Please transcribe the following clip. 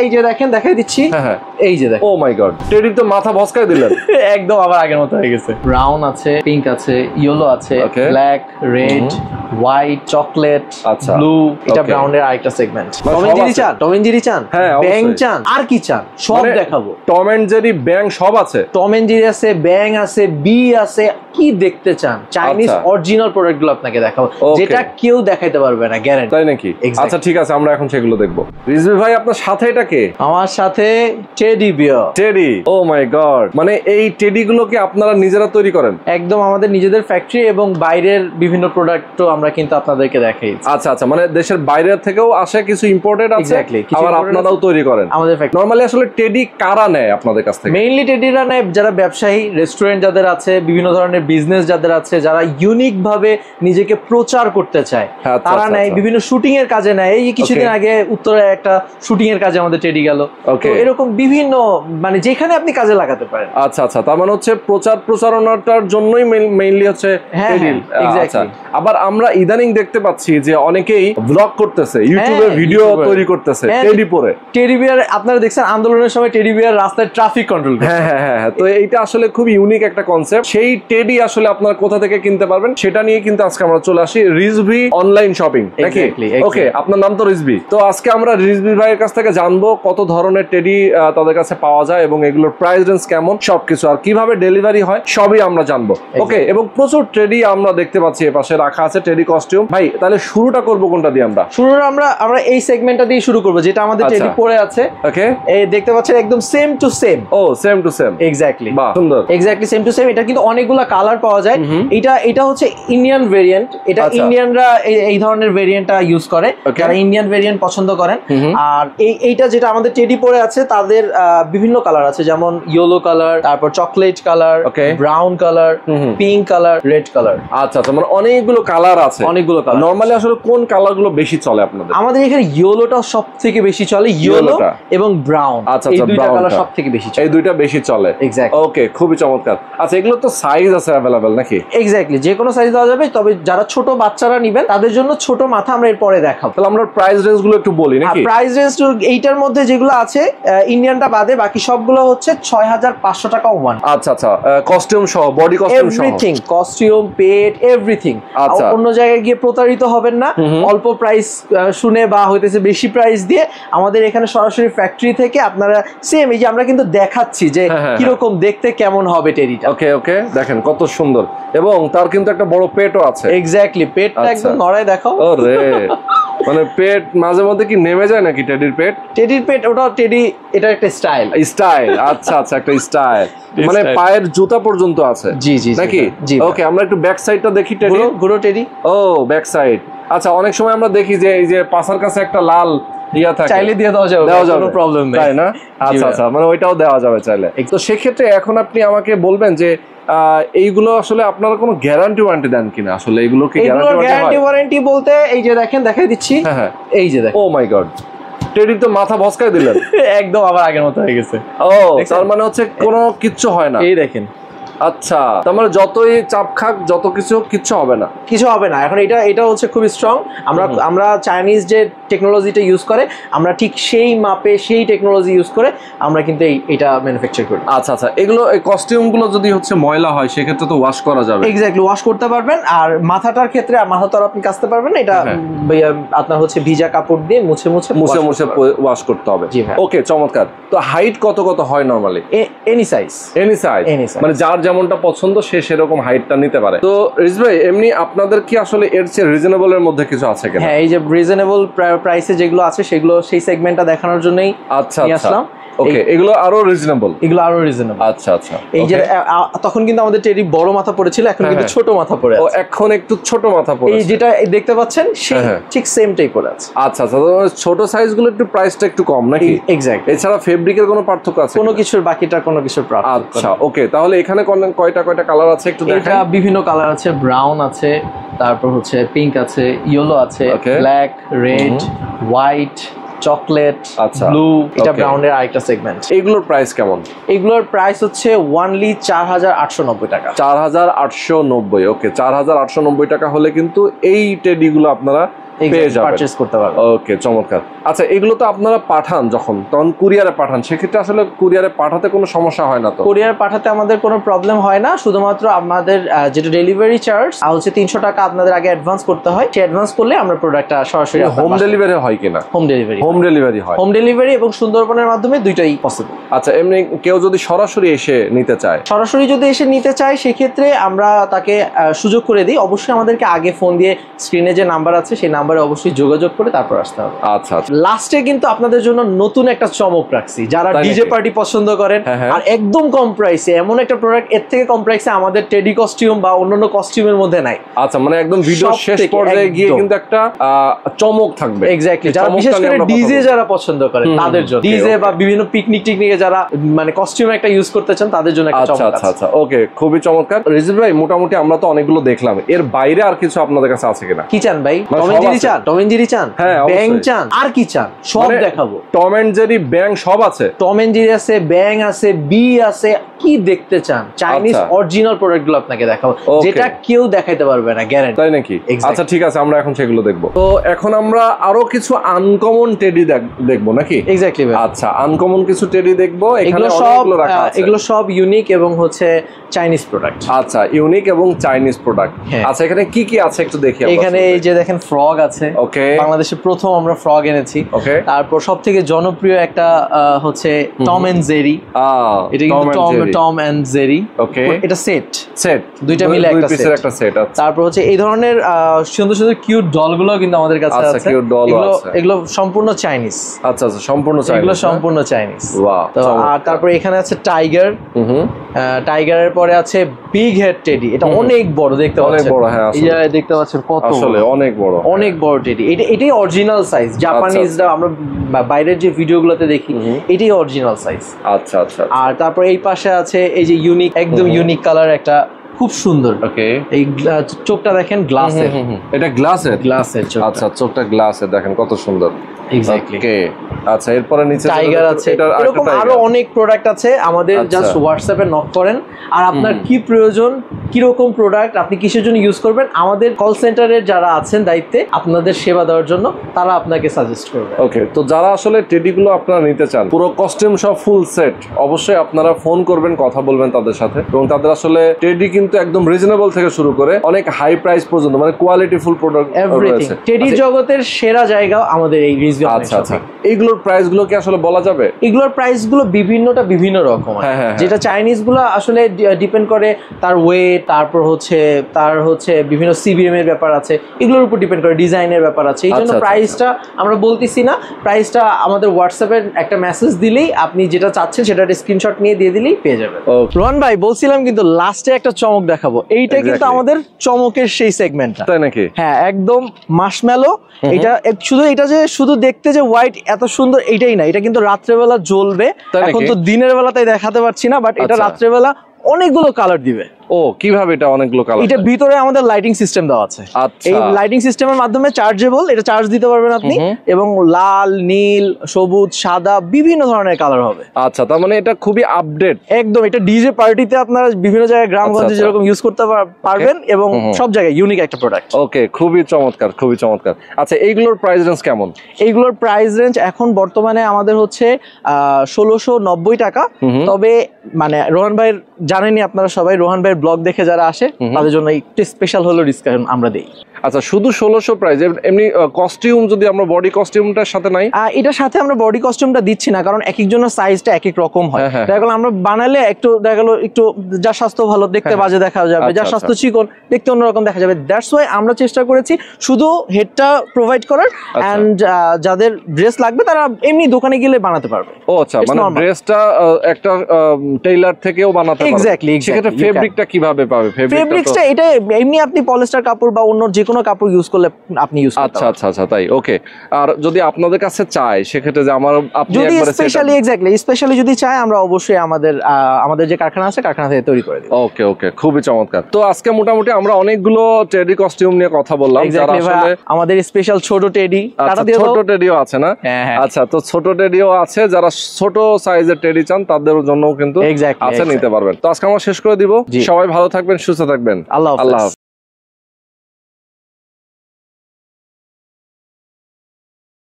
এই যে দেখেন দেখাই দিচ্ছি। হ্যাঁ এই যে দেখেন, ও মাই গড, টেডির তো মাথা ভস্কায় দিলেন। একদম আবার আগের মতো হয়ে গেছে। ব্রাউন আছে, পিঙ্ক আছে, ইয়েলো আছে, ব্ল্যাক, রেড, হোয়াইট, চকলেট, আচ্ছা ব্লু। এটা ব্রাউনের আরেকটা সেগমেন্ট। টম এন্ড জেরি চান? টম এন্ড জেরি চান? হ্যাঁ, ব্যাং চান? আর কি চান? সব দেখাবো। টম এন্ড জেরি, ব্যাং সব আছে। টম এন্ড জেরি আছে, ব্যাং আছে, বি আছে। কি দেখতে চান? চাইনিজ অরিজিনাল প্রোডাক্ট গুলো আপনাকে দেখাবো, যেটা কেউ দেখাইতে পারবে না, গ্যারান্টি। তাই নাকি? আচ্ছা ঠিক আছে, আমরা এখন সেগুলো দেখবো। রিজভি ভাই, আপনার সাথে এটা কে? আমার সাথে টেডি বিয়ার। টেডি, ও মাই গড, মানে এই টেডি গুলো কি আপনারা নিজেরা তৈরি করেন? একদম আমাদের নিজেদের ফ্যাক্টরি, এবং বাইরের বিভিন্ন প্রোডাক্টও আমরা কিন্তু আপনাদেরকে দেখাই। আচ্ছা আচ্ছা, মানে দেশের বাইরের থেকেও আসে, কিছু ইম্পোর্টেড আছে, আবার আপনারাও তৈরি করেন আমাদের ফ্যাক্টরি। নরমালি আসলে টেডি কারা নেয় আপনাদের কাছ থেকে? মেইনলি টেডিরা নেয় যারা ব্যবসায়ী, রেস্টুরেন্ট যাদের আছে, বিভিন্ন ধরনের বিজনেস যাদের আছে, যারা ইউনিক ভাবে নিজেকে প্রচার করতে চায়, তারা নেয়। বিভিন্ন শুটিং এর কাজে নেয়। এই কিছুদিন আগে উত্তরে একটা শুটিং এর কাজে আমাদের টেডি গেল। তো এরকম বিভিন্ন, মানে যেখানে আপনি কাজে লাগাতে পারেন। আচ্ছা আচ্ছা, তার মানে হচ্ছে প্রচারণাটার জন্যই মেইনলি হচ্ছে টেডি। আচ্ছা, আবার আমরা ইদানিং দেখতে পাচ্ছি যে অনেকেই ব্লগ করতেছে, ইউটিউবে ভিডিও তৈরি করতেছে টেডি পরে। টেডি বিয়ার আপনারা দেখছেন আন্দোলনের সময় টেডি বিয়ার রাস্তায় ট্রাফিক কন্ট্রোল করে। হ্যাঁ হ্যাঁ হ্যাঁ, তো এইটা আসলে খুব ইউনিক একটা কনসেপ্ট। সেই টেডি আসলে আপনারা কোথা থেকে কিনতে পারবেন সেটা নিয়ে কিন্তু আজকে আমরা চলে আসি রিজভি অনলাইন শপিং, নাকি? ওকে, আপনার নাম তো রিজভি। তো আজকে আমরা রিজভি ভাইয়ের কাছ থেকে জানবো কত ধরনের টেডি তাদের কাছে পাওয়া যায় এবং এগুলোর প্রাইস রেঞ্জ কেমন, সবকিছু, আর কিভাবে ডেলিভারি হয় সবই আমরা জানবো। ওকে, এবং প্রচুর টেডি আমরা দেখতে পাচ্ছি এপাশে রাখা আছে, টেডি কস্টিউম। ভাই, তাহলে শুরুটা করবো কোনটা দিয়ে? আমরা আমরা এই সেগমেন্টটা দিয়ে শুরু করবো, যেটা আমাদের টেডি পরে আছে। ওকে, এই দেখতে পাচ্ছেন একদম সেম টু সেম। ও, সেম টু সেম, এক্স্যাক্টলি। বাহ, সুন্দর। Exactly same to same. এটা কিন্তু অনেকগুলা কালার পাওয়া যায়। এটা হচ্ছে ইন্ডিয়ান ভেরিয়েন্ট। এটা ইন্ডিয়ানরা এই ধরনের ভেরিয়েন্টটা ইউজ করে, যারা ইন্ডিয়ান ভেরিয়েন্ট পছন্দ করেন। আর এইটা যেটা আমাদের টেডি পরে আছে, তাদের বিভিন্ন কালার আছে, যেমন ইয়েলো কালার, তারপর chocolate colour, brown colour, pink colour, red colour. আচ্ছা আচ্ছা, মানে অনেকগুলো কালার আছে। অনেকগুলো কালার। নরমালি আসলে কোন কালার গুলো বেশি চলে আপনাদের? আমাদের এখানে ইয়েলোটা সব থেকে বেশি চলে, ইয়েলো এবং ব্রাউন। আচ্ছা, এই দুইটা কালার সব থেকে বেশি চলে। এই দুইটা বেশি চলে। এক্স্যাক্টলি। ওকে, খুবই চমৎকার। আচ্ছা, এগুলো তো সাইজ আছে अवेलेबल নাকি? এক্স্যাক্টলি, যে কোনো সাইজ দেওয়া যাবে, তবে যারা ছোট বাচ্চারা নেবেন তাদের জন্য ছোট মাথা আমরা এরপরে দেখাবো। তাহলে আমরা প্রাইস রেঞ্জ গুলো একটু বলি নাকি? প্রাইস রেঞ্জ এইটার মধ্যে যেগুলো আছে, ইন্ডিয়ানটা বাদে বাকি সবগুলো হচ্ছে 6500 টাকা ওয়ান। আচ্ছা আচ্ছা, কস্টিউম সহ, বডি কস্টিউম সহ, এভরিথিং, কস্টিউম, পেট, এভরিথিং। আচ্ছা, অন্য জায়গায় গিয়ে প্রতারিত হবেন না অল্প প্রাইস শুনে বা হইতেছে বেশি প্রাইস দিয়ে। আমাদের এখানে সরাসরি ফ্যাক্টরি থেকে আপনারা সেম, এই যে আমরা কিন্তু দেখাচ্ছি যে কিরকম দেখতে কেমন হবে টেডিটা। ওকে ওকে, দেখেন কত সুন্দর, এবং তার কিন্তু একটা বড় পেটও আছে। এক্স্যাক্টলি, পেটটা একদম নড়ায় দেখাও। ওরে, মানে পেট মাঝে মধ্যে কি নেমে যায় নাকি টেডির পেট? টেডির পেট, ওটা টেডি, এটা একটা স্টাইল। আচ্ছা আচ্ছা, একটা স্টাইল, মানে পায়ের জুতা পর্যন্ত আছে। জি জি নাকি? ওকে, আমরা একটু ব্যাক সাইডটা দেখি টেডি। গুরু টেডি, ও ব্যাক সাইড। আচ্ছা, অনেক সময় আমরা দেখি যে এই যে পাছার কাছে একটা লাল ইয়া থাকে, চাইলে দিয়ে দেওয়া যাবে, কোনো প্রবলেম নেই, তাই না? আচ্ছা আচ্ছা, মানে ওইটাও দেওয়া যাবে চাইলে। তো সেক্ষেত্রে এখন আপনি আমাকে বলবেন যে এইগুলো আসলে আপনারা কোনো গ্যারান্টি ওয়ারেন্টি দেন কিনা? আসলে এগুলো কি গ্যারান্টি ওয়ারেন্টি বলতে, এই যে দেখেন দেখাই দিচ্ছি। হ্যাঁ, এই যে দেখেন, ও মাই গড, টেডি তো মাথা ভস্কায় দিলেন। একদম আবার আগের মতো হয়ে গেছে। ও, তার মানে হচ্ছে কোনো কিচ্ছু হয় না। এই দেখেন। আচ্ছা, তার মানে যতই চাপ খাক, যত কিচ্ছু হবে না, কিছু হবে না। এখন এটা হচ্ছে খুবই স্ট্রং। আমরা চাইনিজ যে টেকনোলজিটা ইউজ করে, আমরা ঠিক সেই মাপে সেই টেকনোলজি ইউজ করে আমরা কিন্তু এটা ম্যানুফ্যাকচার করি। আচ্ছা আচ্ছা, এগুলো এই কস্টিউম গুলো যদি হচ্ছে ময়লা হয় সেক্ষেত্রে তো ওয়াশ করা যাবে। এক্স্যাক্টলি, ওয়াশ করতে পারবেন। আর মাথাটার ক্ষেত্রে, মাথা তো আপনি কাচতে পারবেন না, এটা আপনার হচ্ছে ভিজা কাপড় দিয়ে মুছে ওয়াশ করতে হবে। ওকে, চমৎকার। তো হাইট কত হয় নরমালি? এনি সাইজ, মানে যার যেমনটা পছন্দ সে সেরকম হাইটটা নিতে পারে। তো রিজ ভাই, এমনি আপনাদের কি আসলে এর চেয়ে রিজনেবল এর মধ্যে কিছু আছে কিনা? হ্যাঁ, এই যে রিজনেবল প্রাইসে যেগুলো আছে সেগুলো সেই সেগমেন্টটা দেখানোর জন্যই আসলাম। ওকে, এগুলো আরো রিজনেবল। আচ্ছা আচ্ছা, এই যে তখন কিন্তু আমাদের টেডি বড় মাথা পড়েছিল, এখন কিন্তু ছোট মাথা পড়ে আছে। এখন একটু ছোট মাথা পড়ে, এই যেটা দেখতে পাচ্ছেন সেই ঠিক সেমটাই পড়ে আছে। আচ্ছা আচ্ছা, ছোট সাইজ গুলো একটু প্রাইসটা একটু কম নাকি? এক্স্যাক্টলি। এছাড়া ফেব্রিকের কোনো পার্থক্য আছে? কোনো কিছুর বাকিটা কোনো কিছুর পার্থক্য। আচ্ছা, ওকে, তাহলে এখানে কয়টা কালার আছে একটু দেখান। এটা বিভিন্ন কালার আছে, ব্রাউন আছে, তারপর হচ্ছে পিঙ্ক আছে, ইয়েলো আছে, black, red, white, chocolate, blue. এটা ব্রাউনের আরেকটা সেগমেন্ট। এগুলোর প্রাইস কেমন? এগুলোর প্রাইস হচ্ছে ওয়ানলি 4890 টাকা। 4890। ওকে, 4890 টাকা হলে কিন্তু এই টেডি গুলো আপনারা পেয়ে যাবেন, পারচেজ করতে পারবেন। ওকে, চমৎকার। আচ্ছা, এগুলো তো আপনারা পাঠান তখন কুরিয়ারে পাঠান, সেক্ষেত্রে আসলে কুরিয়ারে পাঠাতে কোনো সমস্যা হয় না তো? কুরিয়ার পাঠাতে আমাদের কোনো প্রবলেম হয় না, শুধুমাত্র আমাদের যেটা ডেলিভারি চার্জ হচ্ছে 300 টাকা আপনাদের আগে অ্যাডভান্স করতে হয়। সেই অ্যাডভান্স করলে আমরা প্রোডাক্টটা সরাসরি হোম ডেলিভারি হয় কিনা? হোম ডেলিভারি হয়। হোম ডেলিভারি এবং সুন্দরবনের মাধ্যমে দুইটাই পসিবল। আচ্ছা, এমনি কেউ যদি সরাসরি এসে নিতে চায়, সেক্ষেত্রে আমরা তাকে সুযোগ করে দিই। অবশ্যই আমাদেরকে আগে ফোন দিয়ে স্ক্রিনে যে নাম্বার আছে সেই নাম্বারে অবশ্যই যোগাযোগ করে তারপর আসতে হবে। আচ্ছা, লাস্টে কিন্তু আপনাদের জন্য নতুন একটা চমক রাখছি, যারা ডিজে পার্টি পছন্দ করেন আর একদম কম প্রাইসে, এমন একটা প্রোডাক্ট এর থেকে কম প্রাইসে আমাদের টেডি কস্টিউম বা অন্যান্য কস্টিউমের মধ্যে নাই। আচ্ছা, মানে একদম ভিডিও শেষ পর্যায়ে গিয়ে কিন্তু একটা চমক থাকবে। এক্স্যাক্টলি, যারা বিশেষ করে ডিজে যারা পছন্দ করেন তাদের জন্য, ডিজে বা বিভিন্ন পিকনিক টিকনিকে যারা মানে কস্টিউম একটা ইউজ করতে চান তাদের জন্য একটা চমক আছে। আচ্ছা, ওকে, খুবই চমৎকার। রিজভি ভাই, মোটামুটি আমরা তো অনেকগুলো দেখলাম, এর বাইরে আর কিছু আপনাদের কাছে আছে কিনা? কি চান ভাই? টম এন্ড জেরি চান, ব্যাং চান, আর কি চান? সব দেখাবো। টম এন্ড জেরি, ব্যাং সব আছে। টম এন্ড জেরি আছে, ব্যাং আছে, বি আছে, কি দেখতে চান? চাইনিজ অরিজিনাল প্রোডাক্ট গুলো আপনাকে দেখাবো, যেটা কেউ দেখাইতে পারবে না, গ্যারান্টি। তাই নাকি? আচ্ছা, ঠিক আছে, আমরা এখন সেগুলো দেখবো। তো এখন আমরা আরো কিছু আনকমন টেডি দেখবো নাকি? এক্স্যাক্টলি ভাই। আচ্ছা, আনকমন কিছু টেডি দেখবো। এগুলো সব ইউনিক এবং হচ্ছে চাইনিজ প্রোডাক্ট। আচ্ছা, ইউনিক এবং চাইনিজ প্রোডাক্ট। আচ্ছা, এখানে কি কি আছে একটু দেখি। এখানে এই যে দেখেন ফ্রগ আছে। ওকে, বাংলাদেশে প্রথম আমরা ফ্রগ এনেছি। ওকে, তারপর সবথেকে জনপ্রিয় একটা হচ্ছে টম এন্ড জেরি। এটা কিন্তু টম এন্ড জেরি। ওকে, এটা সেট দুইটা মিলে একটা সেট। তারপর হচ্ছে এই ধরনের সুন্দর সুন্দর কিউট ডলগুলো কিন্তু আমাদের কাছে আছে। এগুলো সম্পূর্ণ চাইনিজ। আচ্ছা, সম্পূর্ণ চাইনিজ। এগুলো সম্পূর্ণ চাইনিজ। আর তারপর এখানে আছে টাইগারের পরে আছে বিগ হেড টেডি। এটা অনেক বড়, দেখতে পাচ্ছেন অনেক বড়। হ্যাঁ, এই যে দেখতে পাচ্ছেন কত আসলে অনেক বড় টেডি। এটাই অরিজিনাল সাইজ। জাপানিজরা আমরা বাইরের যে ভিডিওগুলোতে দেখি এটাই অরিজিনাল সাইজ। আচ্ছা। আর তারপর এই পাশে আছে এই যে ইউনিক, একদম ইউনিক কালার একটা, খুব সুন্দর। ওকে, এই চোখটা দেখেন গ্লাসের। এটা গ্লাসের চোখ। আচ্ছা, চোখটা গ্লাসের, দেখেন কত সুন্দর। এক্স্যাক্টলি। ওকে, আচ্ছা, এরপরে নিচে টাইগার আছে। এরকম আরো অনেক প্রোডাক্ট আছে। আমাদের জাস্ট হোয়াটসঅ্যাপে নক করেন, আর আপনার কি প্রয়োজন, কি রকম প্রোডাক্ট, আপনি কিসের জন্য ইউজ করবেন, আমাদের কল সেন্টারের যারা আছেন দায়িত্বে আপনাদের সেবা দেওয়ার জন্য, তারা আপনাকে সাজেস্ট করবে। ওকে, তো যারা আসলে টেডি গুলো আপনারা নিতে চান, পুরো কস্টিউম সব ফুল সেট, অবশ্যই আপনারা ফোন করবেন, কথা বলবেন তাদের সাথে, এবং তাদের আসলে টেডি কিন্তু একদম রিজনেবল থেকে শুরু করে অনেক হাই প্রাইস পর্যন্ত, মানে quality full product everything. Teddy জগতের সেরা জায়গা আমাদের এই রিজভি। আচ্ছা, এইগুলোর প্রাইস গুলো কি আসলে বলা যাবে? এগুলোর প্রাইস গুলো বিভিন্ন রকম। যেটা চাইনিজ গুলো আসলে ডিপেন্ড করে তার ওয়েট, তারপর তার বিভিন্ন সিবিএম এর ব্যাপার আছে, এগুলোর উপর ডিপেন্ড করে, ডিজাইনের ব্যাপার আছে। এই জন্য প্রাইসটা আমরা বলতেছি না। প্রাইসটা আমাদের হোয়াটসঅ্যাপে একটা মেসেজ দিলেই, আপনি যেটা চাচ্ছেন সেটা স্ক্রিনশট নিয়ে দিয়ে দিলেই পেয়ে যাবেন। রোহান ভাই, বলছিলাম কিন্তু লাস্টে একটা চমক দেখাবো। এইটা কিন্তু আমাদের চমকের সেই সেগমেন্টটা। তাই নাকি? হ্যাঁ, একদম মার্শম্যালো। এটা যে শুধু দেখতে যে হোয়াইট এত সুন্দর, এইটাই না, এটা কিন্তু রাত্রেবেলা জ্বলবে। এখন তো দিনের বেলা তাই দেখাতে পারছি না, বাট এটা রাত্রেবেলা অনেকগুলো কালার দিবে। ও, কিভাবে এটা অনেকগুলো কালার? এটা ভিতরে আমাদের লাইটিং সিস্টেম দেওয়া আছে। এই লাইটিং সিস্টেমের মাধ্যমে চার্জেবল, এটা চার্জ দিতে পারবেন আপনি, এবং লাল, নীল, সবুজ, সাদা বিভিন্ন ধরনের কালার হবে। আচ্ছা, তার মানে এটা খুবই আপডেট একদম। এটা ডিজে পার্টিতে আপনারা বিভিন্ন জায়গায় গ্রামগঞ্জে যেরকম ইউজ করতে পারবেন, এবং সব জায়গায় ইউনিক একটা প্রোডাক্ট। ওকে, খুবই চমৎকার। আচ্ছা, এইগুলোর প্রাইস রেঞ্জ কেমন? এইগুলোর প্রাইস রেঞ্জ এখন বর্তমানে আমাদের হচ্ছে 1690 টাকা। তবে মানে রোহান ভাইয়ের, জানেনই আপনারা সবাই, রোহান ভাইয়ের ব্লগ দেখে যারা আসে তাদের জন্য একটু স্পেশাল হলো ডিসকাউন্ট আমরা দেই। আচ্ছা, শুধু 1600 প্রাইস? এমনি কস্টিউম যদি আমরা বডি কস্টিউমটার সাথে নাই? এটার সাথে আমরা বডি কস্টিউমটা দিচ্ছি না, কারণ এক একজনের সাইজটা এক এক রকম হয়। দেখা গেল আমরা বানালে একটু দেখা গেল একটু যার স্বাস্থ্য ভালো দেখতে বাজে দেখা যাবে, যার স্বাস্থ্য চিকন দেখতে অন্যরকম দেখা যাবে। দ্যাটস ওয়াই আমরা চেষ্টা করেছি শুধু হেডটা প্রোভাইড করার, এন্ড যাদের ড্রেস লাগবে তারা এমনি দোকানে গেলে বানাতে পারবে। ও আচ্ছা, মানে ড্রেসটা একটা টেইলার থেকেও বানাতে পারবে। এক্স্যাক্টলি। সেক্ষেত্রে ফেব্রিকটা কিভাবে পাবে? ফেব্রিকটা এটা এমনি আপনি পলিস্টার কাপড় বা অন্য যে কোনো কাপড় ইউজ করলে আপনি ইউজ করতে পারবেন। আচ্ছা, তাই। ওকে, আর যদি আপনাদের কাছে চাই সেক্ষেত্রে যে আমার আপনি একবারে স্পেশালি যদি চাই, আমরা অবশ্যই আমাদের যে কারখানা আছে কারখানা থেকে তৈরি করে দিই। ওকে, খুবই চমৎকার। তো আজকে মোটামুটি আমরা অনেকগুলো টেডি কস্টিউম নিয়ে কথা বললাম, যারা আসলে আমাদের স্পেশাল ছোট টেডি, ছোট টেডিও আছে না? আচ্ছা, তো ছোট টেডিও আছে, যারা ছোট সাইজের টেডি চান তাদের জন্য কিন্তু আছে, নিতে পারবেন। তো আজকে আমরা শেষ করে দিব। সবাই ভালো থাকবেন, সুস্থ থাকবেন। আল্লাহ হাফেজ।